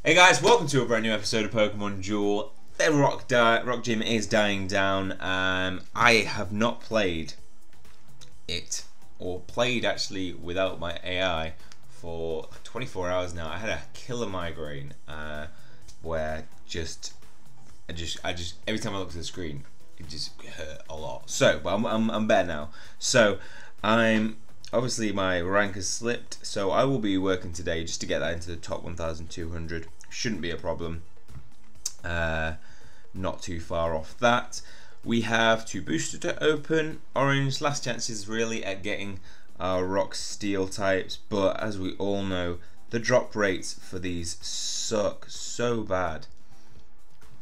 Hey guys, welcome to a brand new episode of Pokemon Duel. The rock gym is dying down. I have not played it, or played actually without my AI for 24 hours now. I had a killer migraine where I just every time I look at the screen, it just hurt a lot. So, but I'm better now. So I'm obviously my rank has slipped, so I will be working today just to get that into the top 1,200. Shouldn't be a problem. Not too far off that. We have 2 boosters to open. Orange, last chances really at getting our rock steel types, but as we all know, the drop rates for these suck so bad.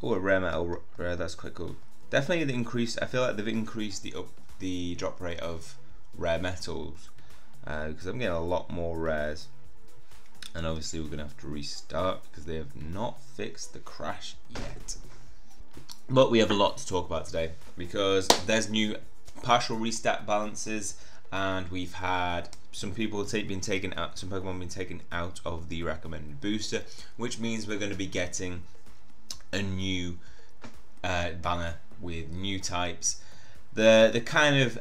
Oh, a rare metal rare, that's quite cool. Definitely the increase. I feel like they've increased the drop rate of rare metals because I'm getting a lot more rares. And obviously we're going to have to restart because they have not fixed the crash yet. But we have a lot to talk about today because there's new partial restat balances, and we've had some people been taken out, some Pokemon been taken out of the recommended booster, which means we're going to be getting a new banner with new types. The kind of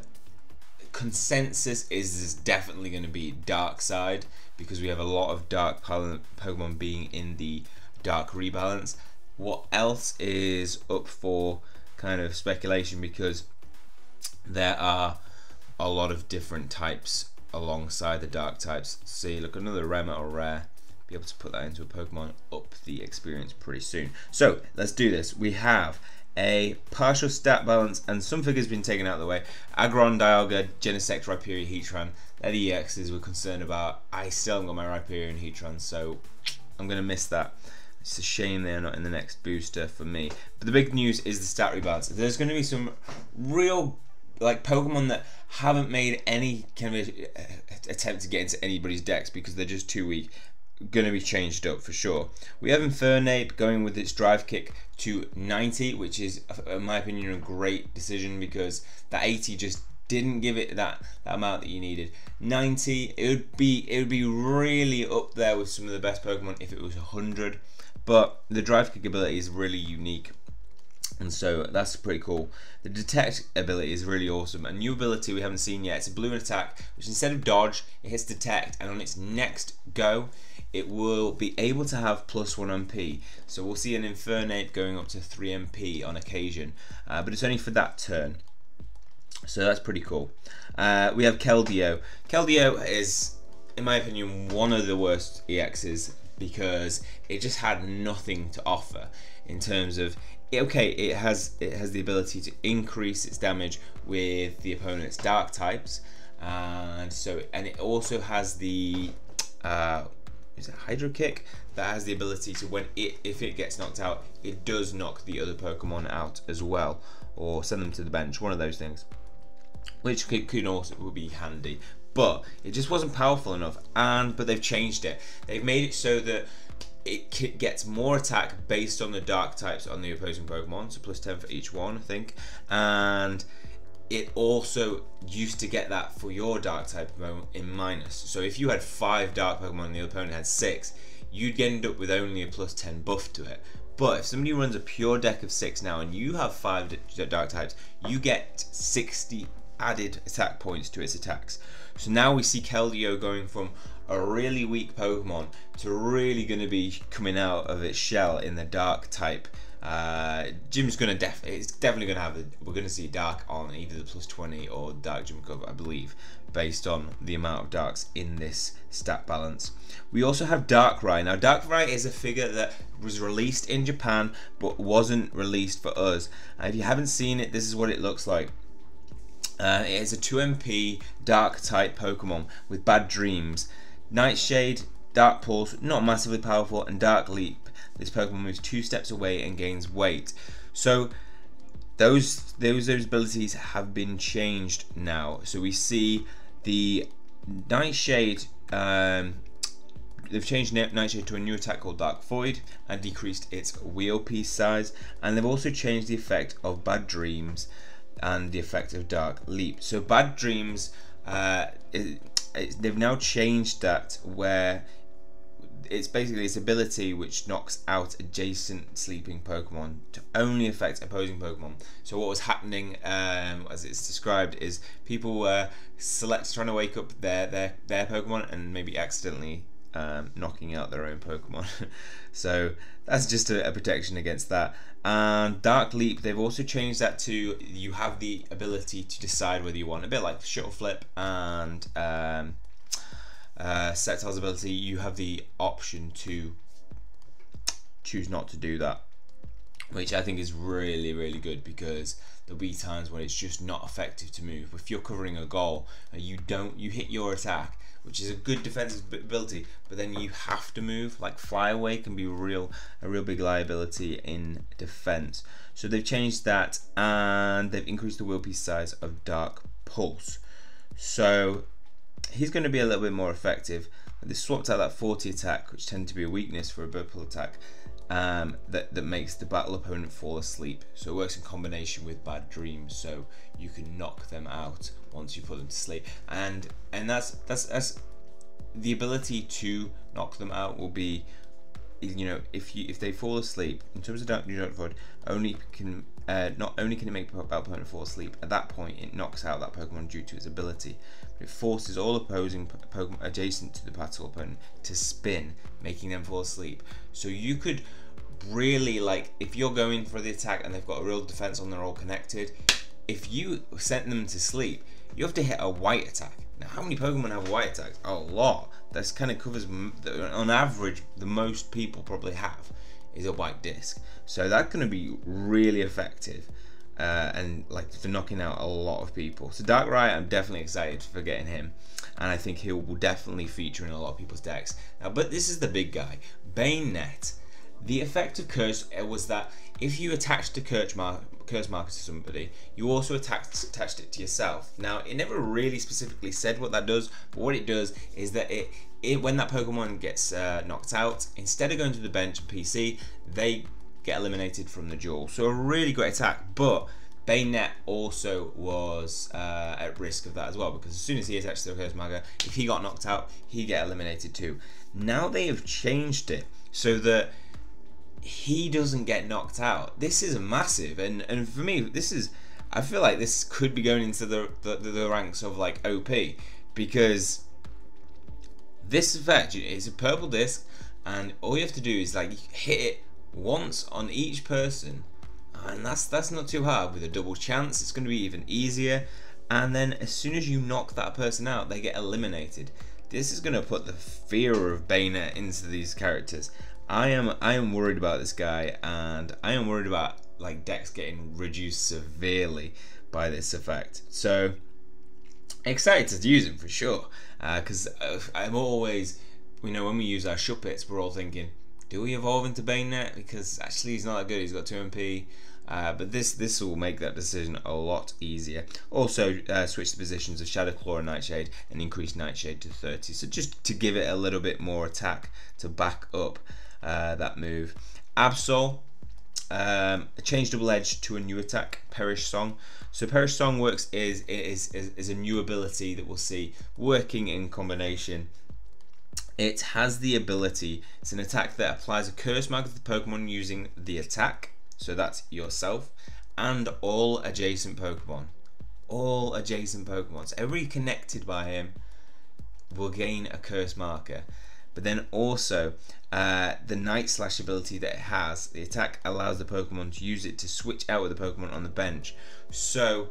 consensus is definitely going to be Dark Side, because we have a lot of dark Pokemon being in the dark rebalance. What else is up for kind of speculation, because there are a lot of different types alongside the dark types. See, look, another rare metal rare. Be able to put that into a Pokemon, up the experience pretty soon. So let's do this. We have a partial stat balance, and some figures been taken out of the way. Aggron, Dialga, Genesect, Rhyperior, Heatran. They're the EXs we're concerned about. I still haven't got my Rhyperior and Heatran, so I'm going to miss that. It's a shame they're not in the next booster for me. But the big news is the stat rebalance. There's going to be some real Pokemon that haven't made any kind of attempt to get into anybody's decks because they're just too weak. Going to be changed up for sure. We have Infernape going with its drive kick to 90, which is, in my opinion, a great decision because that 80 just didn't give it that amount that you needed. 90, it would be really up there with some of the best Pokemon if it was 100, but the drive kick ability is really unique, and so that's pretty cool. The detect ability is really awesome. A new ability we haven't seen yet. It's a blue attack, which instead of dodge, it hits detect, and on its next go, it will be able to have +1 MP. So we'll see an Infernape going up to 3 MP on occasion, but it's only for that turn. So that's pretty cool. We have Keldeo. Keldeo is, in my opinion, one of the worst EXs because it just had nothing to offer in terms of, okay, it has the ability to increase its damage with the opponent's dark types, and it also has the is it Hydro Kick that has the ability to, if it gets knocked out, it does knock the other Pokemon out as well, or send them to the bench, one of those things, which could also would be handy. But it just wasn't powerful enough, but they've changed it. They've made it so that it gets more attack based on the dark types on the opposing Pokemon, so +10 for each one, I think, and it also used to get that for your dark type Pokemon in minus. So if you had 5 dark Pokemon and the opponent had 6, you'd end up with only a +10 buff to it. But if somebody runs a pure deck of 6 now and you have 5 dark types, you get 60 added attack points to its attacks. So now we see Keldeo going from a really weak Pokemon to really going to be coming out of its shell in the dark type. Jim's gonna it's definitely gonna have we're gonna see dark on either the +20 or dark gym cover, I believe, based on the amount of darks in this stat balance. We also have Darkrai. Now Darkrai is a figure that was released in Japan but wasn't released for us. If you haven't seen it, this is what it looks like. It is a 2 MP dark type Pokemon with Bad Dreams, Nightshade, Dark Pulse, not massively powerful, and Dark Leap. This Pokemon moves 2 steps away and gains weight. So those abilities have been changed now. So we see the Nightshade. They've changed Nightshade to a new attack called Dark Void and decreased its wheel piece size. And they've also changed the effect of Bad Dreams and the effect of Dark Leap. So Bad Dreams, they've now changed that where it's basically its ability which knocks out adjacent sleeping Pokemon to only affect opposing Pokemon. So what was happening, as it's described, is people were trying to wake up their Pokemon and maybe accidentally knocking out their own Pokemon. So that's just a protection against that. And Dark Leap, they've also changed that to you have the ability to decide whether you want, a bit like Shuttle Flip and Sceptile's ability, you have the option to choose not to do that, which I think is really, really good, because there'll be times when it's just not effective to move. If you're covering a goal and you hit your attack, which is a good defensive ability, but then you have to move, like Fly Away can be a real big liability in defense. So they've changed that, and they've increased the wheel piece size of Dark Pulse. So he's going to be a little bit more effective. They swapped out that 40 attack, which tended to be a weakness for a purple attack, that makes the battle opponent fall asleep. So it works in combination with Bad Dreams, so you can knock them out once you put them to sleep. And that's the ability to knock them out will be, you know, if they fall asleep. In terms of Dark Void, not only can it make the opponent fall asleep, at that point it knocks out that Pokemon due to its ability, but it forces all opposing Pokemon adjacent to the battle opponent to spin, making them fall asleep. So you could really, like, if you're going for the attack and they've got a real defense on, they're all connected, if you sent them to sleep, you have to hit a white attack. Now, how many Pokemon have a white attack? A lot. That kind of covers, on average, the most people probably have is a white disc. So that's going to be really effective, and like for knocking out a lot of people. So Darkrai, I'm definitely excited for getting him, and I think he will definitely feature in a lot of people's decks. Now, but this is the big guy, Bayonet. The effect of Curse was that if you attached a Curse marker to somebody, you also attached it to yourself. Now, it never really specifically said what that does, but what it does is that when that Pokemon gets knocked out, instead of going to the bench and PC, they get eliminated from the duel. So a really great attack, but Bayonet also was at risk of that as well, because as soon as he attached to the Curse marker, if he got knocked out, he'd get eliminated too. Now they have changed it so that he doesn't get knocked out. This is massive, and for me, I feel like this could be going into the ranks of like OP, because this effect is a purple disc, and all you have to do is like hit it once on each person, and that's not too hard. With a double chance, it's going to be even easier, and then as soon as you knock that person out, they get eliminated. This is going to put the fear of Bayonet into these characters. I am worried about this guy, and I am worried about like decks getting reduced severely by this effect. So excited to use him for sure, because I'm always, you know, when we use our Shuppets, we're all thinking, do we evolve into Bayonet? Because actually he's not that good. He's got 2 MP, but this will make that decision a lot easier. Also, switch the positions of Shadow Claw and Nightshade, and increase Nightshade to 30. So just to give it a little bit more attack to back up that move. Absol, change Double Edge to a new attack, Perish Song. So Perish Song works is a new ability that we'll see working in combination. It has the ability, it's an attack that applies a curse marker to the Pokemon using the attack, so that's yourself, and all adjacent Pokemon. All adjacent Pokemon. So everybody connected by him will gain a curse marker. But then also, the Night Slash ability that it has, the attack allows the Pokemon to use it to switch out with the Pokemon on the bench. So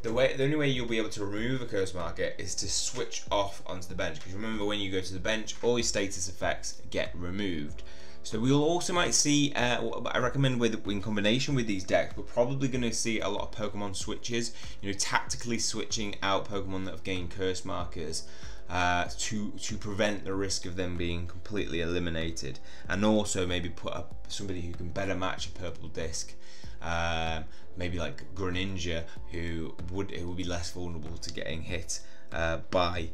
the only way you'll be able to remove a curse marker is to switch off onto the bench. Because remember, when you go to the bench, all your status effects get removed. So we'll also might see, I recommend in combination with these decks, we're probably going to see a lot of Pokemon switches. You know, tactically switching out Pokemon that have gained curse markers. To prevent the risk of them being completely eliminated, and also maybe put up somebody who can better match a purple disc, maybe like Greninja, who would be less vulnerable to getting hit by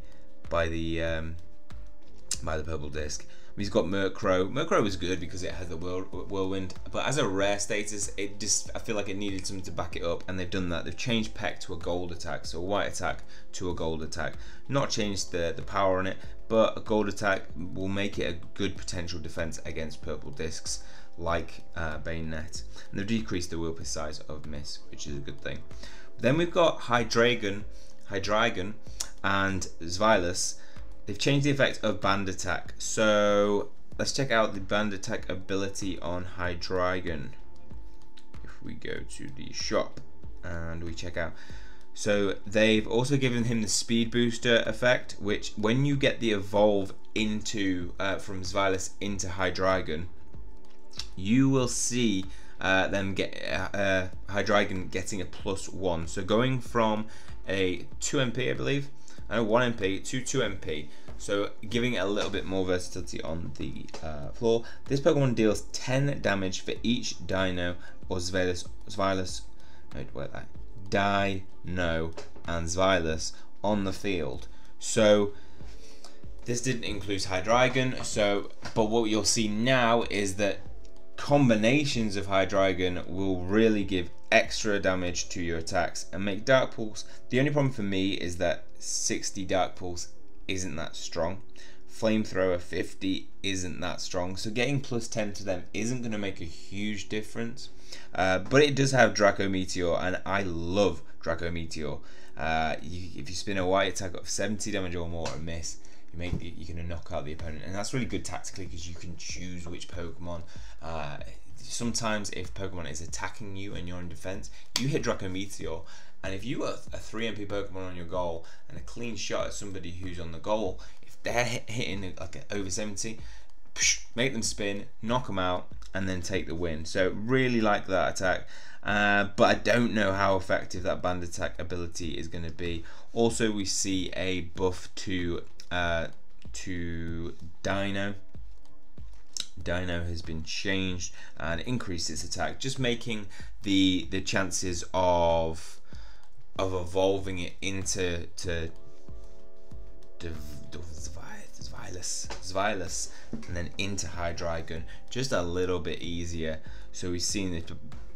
the purple disc. He's got Murkrow. Murkrow was good because it has the Whirlwind, but as a rare status, I feel like it needed something to back it up, and they've done that. They've changed Peck to a gold attack, so a white attack to a gold attack. Not changed the power on it, but a gold attack will make it a good potential defense against purple discs like Bayonet. And they've decreased the Will-Pierce size of Miss, which is a good thing. Then we've got Hydreigon, and Zweilous. They've changed the effect of Band Attack. So let's check out the Band Attack ability on Hydreigon. If we go to the shop and we check out. So they've also given him the Speed Booster effect, which when you get the evolve into from Zweilous into Hydreigon, you will see them get Hydreigon getting a +1. So going from a 2 MP, I believe, 1 MP to 2 MP, so giving it a little bit more versatility on the floor. This Pokemon deals 10 damage for each Dino or Dino and Zweilous on the field. So this didn't include Hydreigon, but what you'll see now is that combinations of Hydreigon will really give extra damage to your attacks and make Dark Pulse. The only problem for me is that 60 Dark Pulse isn't that strong. Flamethrower 50 isn't that strong, so getting +10 to them isn't going to make a huge difference. But it does have Draco Meteor, and I love Draco Meteor. If you spin a white attack of 70 damage or more and miss, you're going to knock out the opponent, and that's really good tactically because you can choose which Pokemon. Sometimes if Pokemon is attacking you and you're in defense, you hit Draco Meteor, and if you got a 3 MP Pokemon on your goal and a clean shot at somebody who's on the goal, if they're hitting like over 70, make them spin, knock them out, and then take the win. So really like that attack, but I don't know how effective that Band Attack ability is going to be. Also, we see a buff to Dino. Dino has been changed and increased its attack, just making the chances of evolving it into Zweilous and then into Hydreigon just a little bit easier. So we've seen the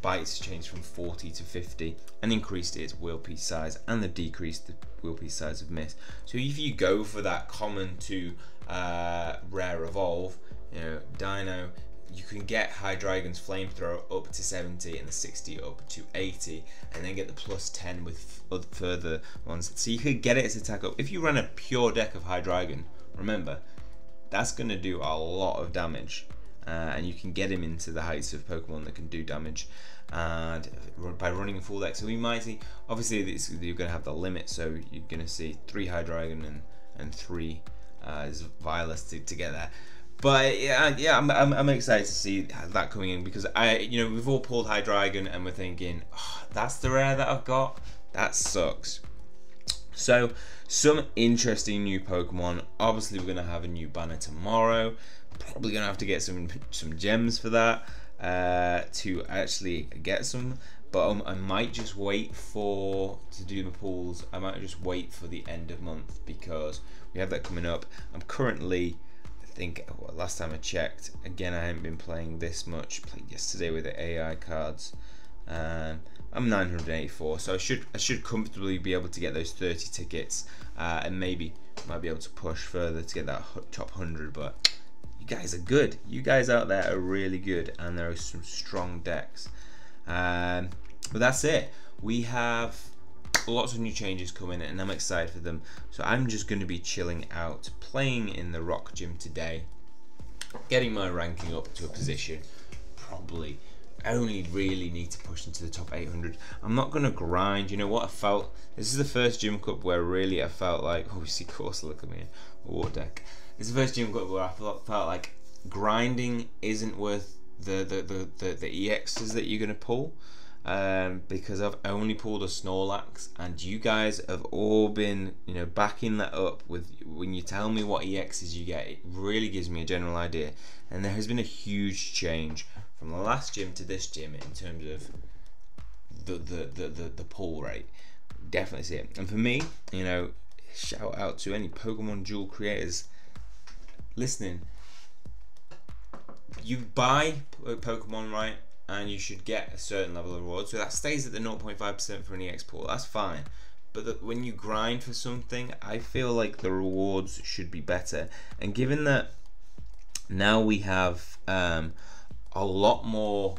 bites change from 40 to 50 and increased its Will-Pierce size, and the decreased the Will-Pierce size of Miss. So if you go for that common to rare evolve, you know, Dino, you can get Hydreigon's Flamethrower up to 70 and the 60 up to 80, and then get the +10 with further ones. So you could get its attack up. If you run a pure deck of Hydreigon, remember, that's going to do a lot of damage, and you can get him into the heights of Pokemon that can do damage, and by running a full deck. So we might see, obviously you're going to have the limit, so you're going to see 3 Hydreigon and 3 Zweilous to get there. But yeah, I'm excited to see that coming in, because we've all pulled Hydreigon and we're thinking, oh, that's the rare that I've got. That sucks. So some interesting new Pokemon. Obviously, we're gonna have a new banner tomorrow. Probably gonna have to get some gems for that to actually get some. But I might just wait to do the pulls. I might just wait for the end of month, because we have that coming up. I'm currently, I think last time I checked, again, I haven't been playing this much. Played yesterday with the AI cards. I'm 984, so I should comfortably be able to get those 30 tickets, and maybe might be able to push further to get that top 100. But you guys are good. You guys out there are really good, and there are some strong decks. But that's it. We have lots of new changes coming, and I'm excited for them. So I'm just going to be chilling out, playing in the rock gym today, getting my ranking up to a position. Probably only really need to push into the top 800. I'm not going to grind. You know what I felt? This is the first gym cup where really I felt like, oh, we see Corsa, look at me, war deck. This is the first gym cup where I felt like grinding isn't worth the EXs that you're going to pull. Because I've only pulled a Snorlax, and you guys have all been, backing that up with when you tell me what EXs you get. It really gives me a general idea, and there has been a huge change from the last gym to this gym in terms of the pull rate. Definitely see it. And for me, shout out to any Pokemon Duel creators listening. you buy Pokemon, right, and you should get a certain level of reward. So that stays at the 0.5% for an EX pool. That's fine. But when you grind for something, I feel like the rewards should be better. And given that now we have a lot more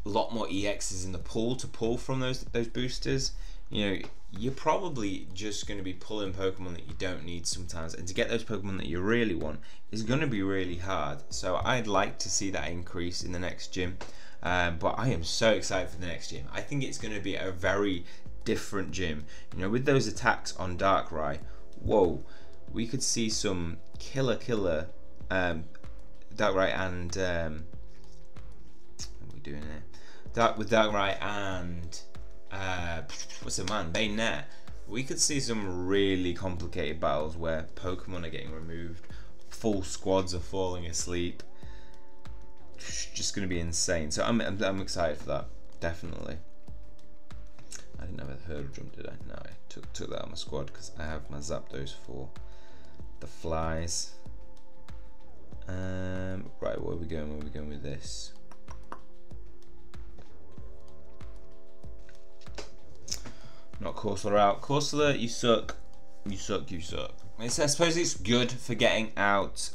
EXs in the pool to pull from those boosters, you know, you're probably just going to be pulling Pokemon that you don't need sometimes, and to get those Pokemon that you really want is going to be really hard. So I'd like to see that increase in the next gym, but I am so excited for the next gym. I think it's going to be a very different gym. You know, with those attacks on Darkrai, whoa, we could see some killer Darkrai and what are we doing here? With Darkrai and what's the man? Bayonet. We could see some really complicated battles where Pokemon are getting removed, full squads are falling asleep. Just going to be insane. So I'm excited for that, definitely. I didn't have a hurdle jump, did I? No, I took that out of my squad because I have my Zapdos for the flies. Right, where are we going? Where are we going with this? Not Corsola out. Corsola, you suck. You suck, you suck. I suppose it's good for getting out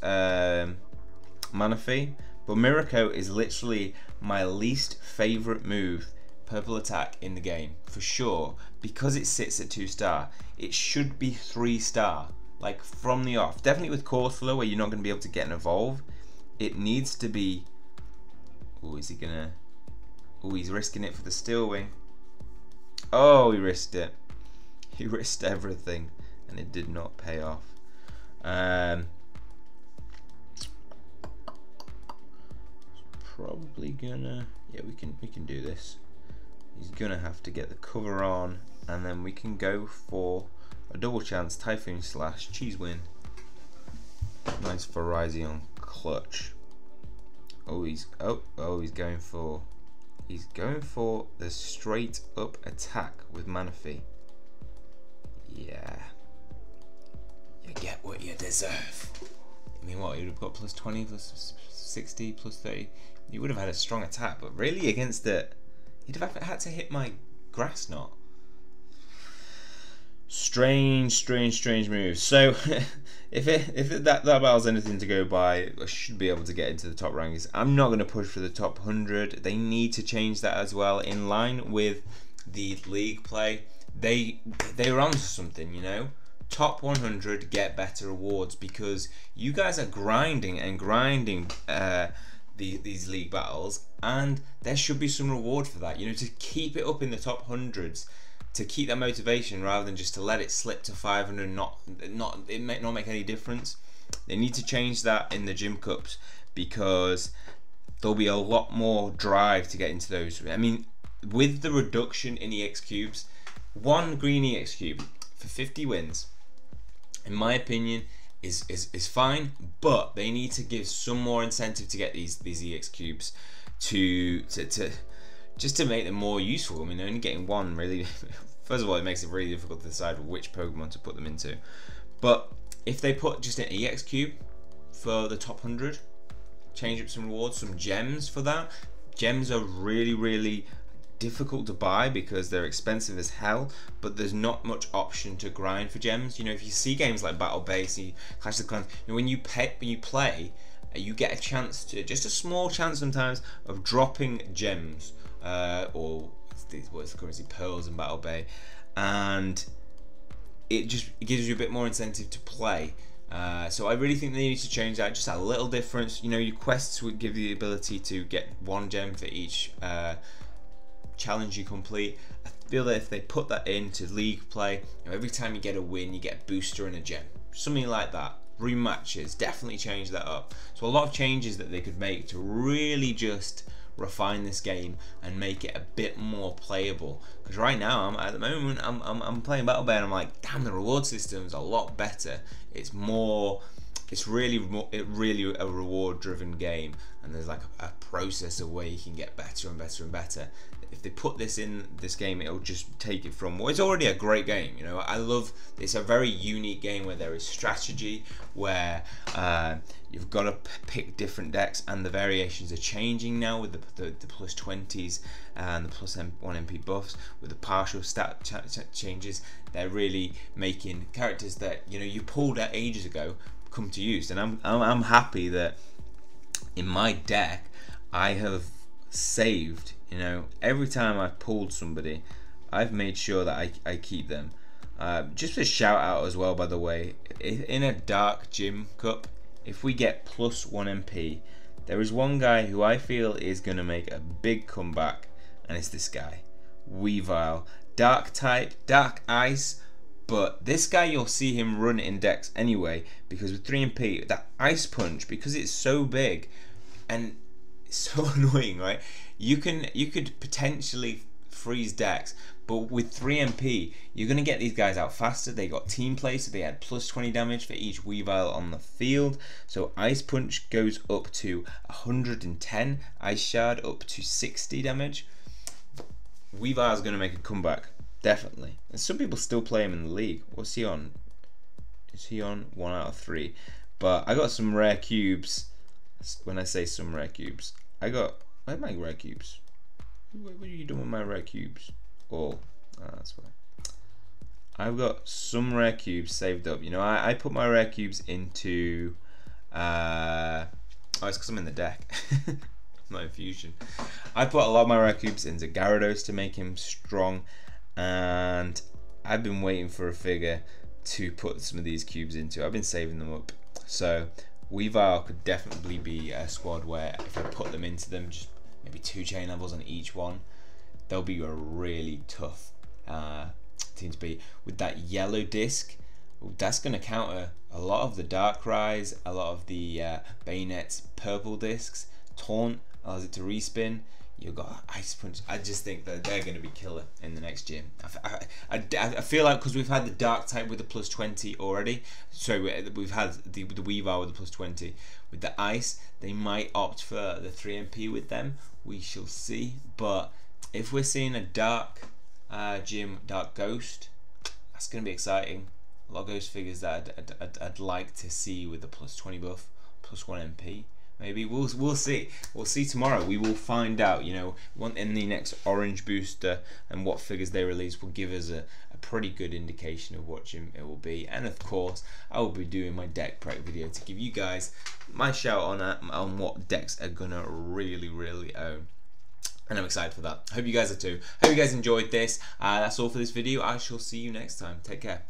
Manaphy, but Miracle is literally my least favourite move, purple attack, in the game, for sure, because it sits at 2-star. It should be 3-star, like from the off. Definitely with Corsola, where you're not going to be able to get an evolve. It needs to be... Oh, is he gonna... Oh, he's risking it for the Steel Wing. Oh, he risked it. He risked everything, and it did not pay off. Probably gonna... Yeah, we can do this. He's gonna have to get the cover on, and then we can go for a double chance Typhoon Slash, Cheese Win. Nice Virizion clutch. Oh, he's going for the straight up attack with Manaphy. Yeah, you get what you deserve. I mean, what, you'd have got plus 20, plus 60, plus 30. You would have had a strong attack, but really against it, you'd have had to hit my Grass Knot. Strange moves. So if that battle's anything to go by, I should be able to get into the top rankings. I'm not going to push for the top 100. They need to change that as well, in line with the league play. They were onto something, you know. Top 100 get better awards, because you guys are grinding these league battles, and there should be some reward for that. You know, to keep it up in the top hundreds. To keep that motivation, rather than just to let it slip to 500 and it may not make any difference. They need to change that in the gym cups, because there'll be a lot more drive to get into those. I mean, with the reduction in EX cubes, one green EX cube for 50 wins, in my opinion, is fine, but they need to give some more incentive to get these EX cubes to just to make them more useful. I mean, only getting one really, first of all, it makes it really difficult to decide which Pokemon to put them into. But if they put just an EX cube for the top 100, change up some rewards, some gems for that. Gems are really difficult to buy because they're expensive as hell, but there's not much option to grind for gems. You know, if you see games like Battle Base, Clash of Clans, you know, when you play, you get a chance to, just a small chance sometimes, of dropping gems. Or what's the currency, pearls in Battle Bay, and it gives you a bit more incentive to play. So I really think they need to change that, just a little difference. You know, your quests would give you the ability to get one gem for each challenge you complete. I feel that if they put that into league play, you know, every time you get a win, you get a booster and a gem, something like that. Rematches, definitely change that up. So a lot of changes that they could make to really just refine this game and make it a bit more playable. Because right now, at the moment, I'm playing Battle Bay and I'm like, damn, the reward system's a lot better. It's really a reward driven game, and there's like a process of where you can get better and better and better. if they put this in this game, it'll just take it from what is already a great game. You know, I love it's a very unique game where there is strategy, where you've got to pick different decks, and the variations are changing now with the plus 20s and the plus 1 MP buffs, with the partial stat changes. They're really making characters that, you know, you pulled out ages ago come to use, and I'm happy that in my deck I have saved, you know, every time I've pulled somebody, I've made sure that I keep them. Just a shout out as well, by the way, in a Dark Gym Cup, if we get plus 1 MP, there is one guy who I feel is going to make a big comeback, and it's this guy, Weavile. Dark type, dark ice, but this guy, you'll see him run in decks anyway, because with 3 MP, that ice punch, because it's so big and it's so annoying, right? You could potentially freeze decks, but with 3 MP, you're gonna get these guys out faster. They got team play, so they had plus 20 damage for each Weavile on the field. So ice punch goes up to 110, ice shard up to 60 damage. Weavile is going to make a comeback, definitely. And some people still play him in the league. What's he on? Is he on 1 out of 3? But I got some rare cubes. When I say some rare cubes, where's my rare cubes? What are you doing with my rare cubes? All. That's why. I've got some rare cubes saved up. You know, I put my rare cubes into. Oh, it's because I'm in the deck. Not infusion. I put a lot of my rare cubes into Gyarados to make him strong, and I've been waiting for a figure to put some of these cubes into. I've been saving them up. So Weavile could definitely be a squad where if I put them into them, just maybe 2 chain levels on each one, they'll be a really tough team to beat. With that yellow disc, that's going to counter a lot of the Darkrai's, a lot of the Bayonet's purple discs. Taunt allows it to respin. You've got Ice Punch. I just think that they're going to be killer in the next gym. I feel like because we've had the Dark type with the plus 20 already, so we've had the Weavile with the plus 20. With the Ice, they might opt for the 3 MP with them. We shall see. But if we're seeing a Dark Gym, Dark Ghost, that's going to be exciting. A lot of Ghost figures that I'd like to see with the plus 20 buff, plus 1 MP. Maybe we'll see. We'll see tomorrow. We will find out. You know, in the next orange booster and what figures they release will give us a pretty good indication of what gym it will be. And of course, I will be doing my deck prep video to give you guys my shout on what decks are gonna really own. And I'm excited for that. Hope you guys are too. Hope you guys enjoyed this. That's all for this video. I shall see you next time. Take care.